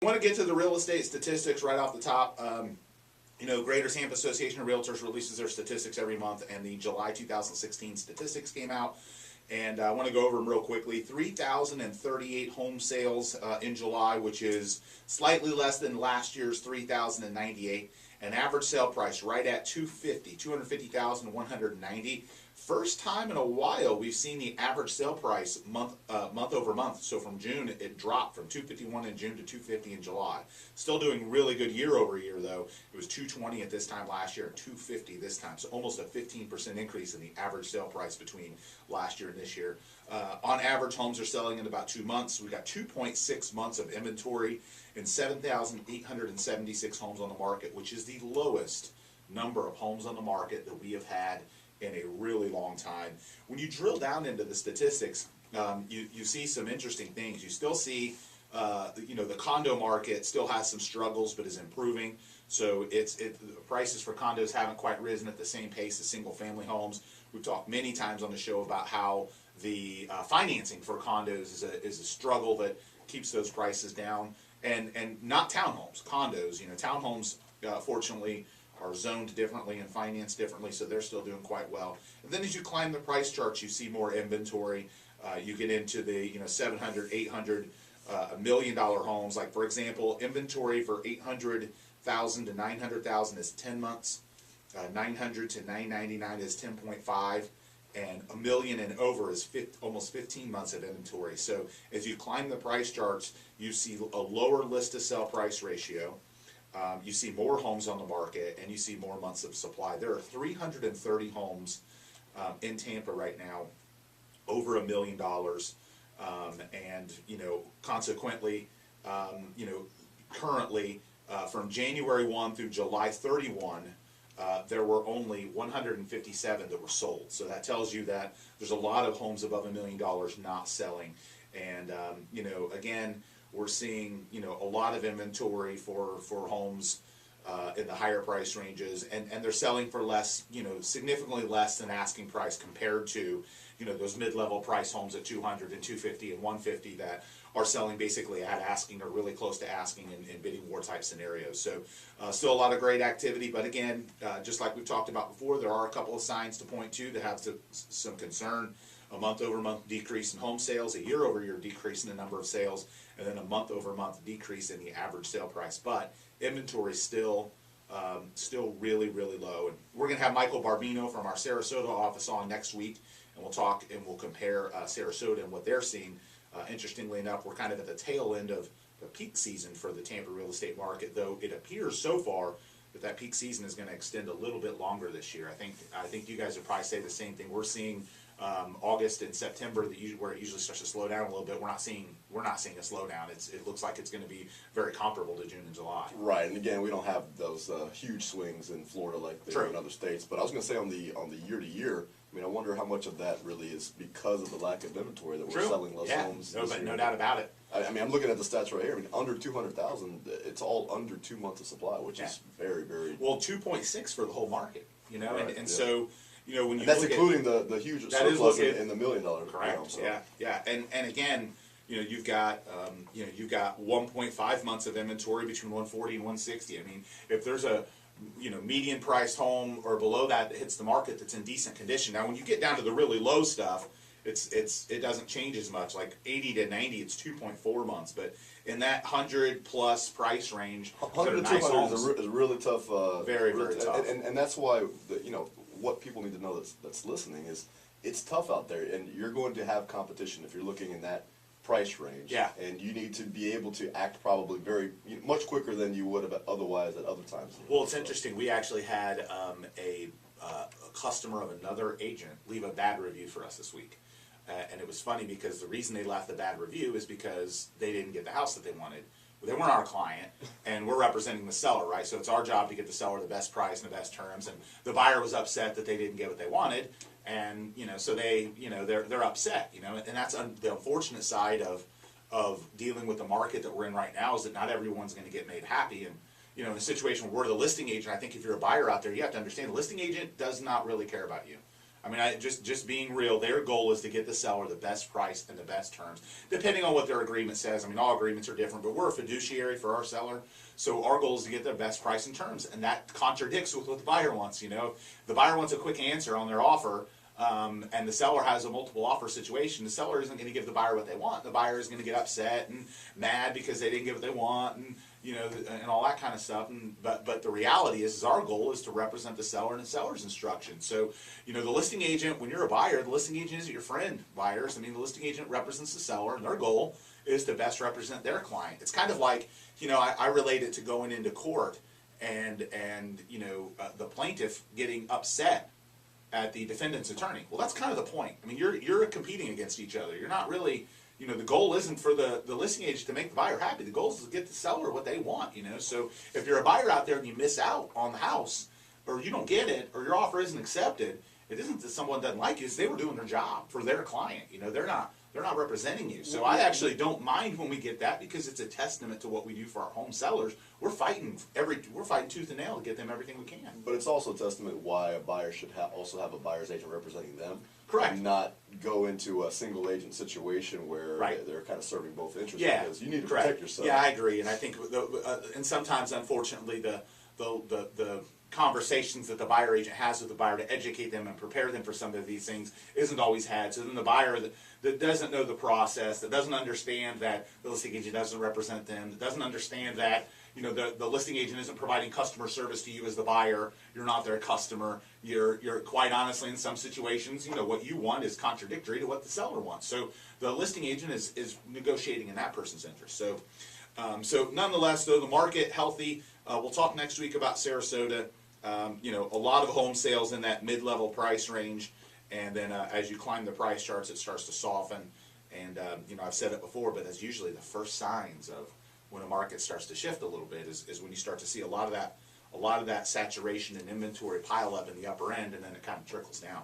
I want to get to the real estate statistics right off the top. You know, Greater Tampa Association of Realtors releases their statistics every month, and the July 2016 statistics came out. And I want to go over them real quickly. 3,038 home sales in July, which is slightly less than last year's 3,098. An average sale price right at $250,190. First time in a while we've seen the average sale price month over month. So from June it dropped from 251 in June to 250 in July. Still doing really good year over year though. It was 220 at this time last year and 250 this time. So almost a 15% increase in the average sale price between last year and this year. On average, homes are selling in about 2 months. We got 2.6 months of inventory and 7,876 homes on the market, which is the lowest number of homes on the market that we have had in a really long time. When you drill down into the statistics, you see some interesting things. You still see, you know, the condo market still has some struggles, but is improving. So the prices for condos haven't quite risen at the same pace as single-family homes. We've talked many times on the show about how the financing for condos is a struggle that keeps those prices down, and not townhomes, condos. You know, townhomes, fortunately, are zoned differently and financed differently, so they're still doing quite well. And then as you climb the price charts, you see more inventory. You get into the 700, 800, $1 million homes. Like for example, inventory for 800,000 to 900,000 is 10 months. 900 to 999 is 10.5. And $1 million and over is almost 15 months of inventory. So as you climb the price charts, you see a lower list to sell price ratio. You see more homes on the market, and you see more months of supply. There are 330 homes in Tampa right now, over $1 million, and consequently, currently from January 1 through July 31. There were only 157 that were sold. So that tells you that there's a lot of homes above $1 million not selling. And, again, we're seeing, a lot of inventory for homes in the higher price ranges. And they're selling for less, significantly less than asking price compared to, those mid-level price homes at 200 and 250 and 150 that are selling basically at asking or really close to asking in bidding war type scenarios. So still a lot of great activity, but again, just like we've talked about before, there are a couple of signs to point to that have some concern. A month-over-month decrease in home sales, a year-over-year decrease in the number of sales, and then a month-over-month decrease in the average sale price. But inventory is still really, really low. And we're going to have Michael Barbino from our Sarasota office on next week, and we'll talk and we'll compare Sarasota and what they're seeing. Interestingly enough, we're kind of at the tail end of the peak season for the Tampa real estate market, though it appears so far that peak season is going to extend a little bit longer this year. I think you guys would probably say the same thing. We're seeing August and September where it usually starts to slow down a little bit. We're not seeing a slowdown. It looks like it's going to be very comparable to June and July. Right, and again, we don't have those huge swings in Florida like they do in other states. But I was going to say on the year to year, I mean, I wonder how much of that really is because of the lack of inventory that we're selling less homes. No doubt about it. I mean, I'm looking at the stats right here. I mean, under 200,000, it's all under 2 months of supply, which is very, very well. 2.6 for the whole market, right, and so. When you that's look including the huge surplus in the $1 million. Correct. So. Yeah. And again, you've got 1.5 months of inventory between 140 and 160. I mean, if there's a median priced home or below that hits the market that's in decent condition. Now, when you get down to the really low stuff, it doesn't change as much. Like 80 to 90, it's 2.4 months. But in that 100 plus price range, 100 to 200 is a really tough. Very, very tough. And that's why what people need to know that's listening is it's tough out there, and you're going to have competition if you're looking in that price range. Yeah. And you need to be able to act probably much quicker than you would have otherwise at other times. Well, it's interesting. We actually had a customer of another agent leave a bad review for us this week. And it was funny because the reason they left the bad review is because they didn't get the house that they wanted. They weren't our client, and we're representing the seller, right? So it's our job to get the seller the best price and the best terms. And the buyer was upset that they didn't get what they wanted, and so they're upset, And that's the unfortunate side of dealing with the market that we're in right now is that not everyone's going to get made happy. And in a situation where we're the listing agent, I think if you're a buyer out there, you have to understand the listing agent does not really care about you. I mean, just being real, their goal is to get the seller the best price and the best terms, depending on what their agreement says. I mean, all agreements are different, but we're a fiduciary for our seller, so our goal is to get the best price and terms, and that contradicts with what the buyer wants. You know, if the buyer wants a quick answer on their offer, and the seller has a multiple offer situation, the seller isn't going to give the buyer what they want. The buyer is going to get upset and mad because they didn't get what they want, and and all that kind of stuff. But the reality is our goal is to represent the seller and the seller's instructions. So, the listing agent, when you're a buyer, the listing agent isn't your friend, buyers. I mean, the listing agent represents the seller, and their goal is to best represent their client. It's kind of like, I relate it to going into court and the plaintiff getting upset at the defendant's attorney. Well, that's kind of the point. I mean, you're competing against each other. You're not really, the goal isn't for the listing agent to make the buyer happy. The goal is to get the seller what they want, So if you're a buyer out there and you miss out on the house, or you don't get it, or your offer isn't accepted, it isn't that someone doesn't like you. It's they were doing their job for their client. They're not representing you. So I actually don't mind when we get that, because it's a testament to what we do for our home sellers. We're fighting tooth and nail to get them everything we can. But it's also a testament why a buyer should also have a buyer's agent representing them. Correct. And not go into a single agent situation where they're kind of serving both interests. Yeah, because you need to protect yourself. Yeah, I agree, and I think and sometimes, unfortunately, the conversations that the buyer agent has with the buyer to educate them and prepare them for some of these things isn't always had. So then the buyer that doesn't know the process, that doesn't understand that the listing agent doesn't represent them, that doesn't understand that the listing agent isn't providing customer service to you as the buyer. You're not their customer. You're quite honestly, in some situations, what you want is contradictory to what the seller wants. So the listing agent is negotiating in that person's interest. So nonetheless, though, the market healthy. We'll talk next week about Sarasota. A lot of home sales in that mid-level price range, and then as you climb the price charts, it starts to soften. And I've said it before, but that's usually the first signs of when a market starts to shift a little bit. Is when you start to see a lot of that saturation and inventory pile up in the upper end, and then it kind of trickles down.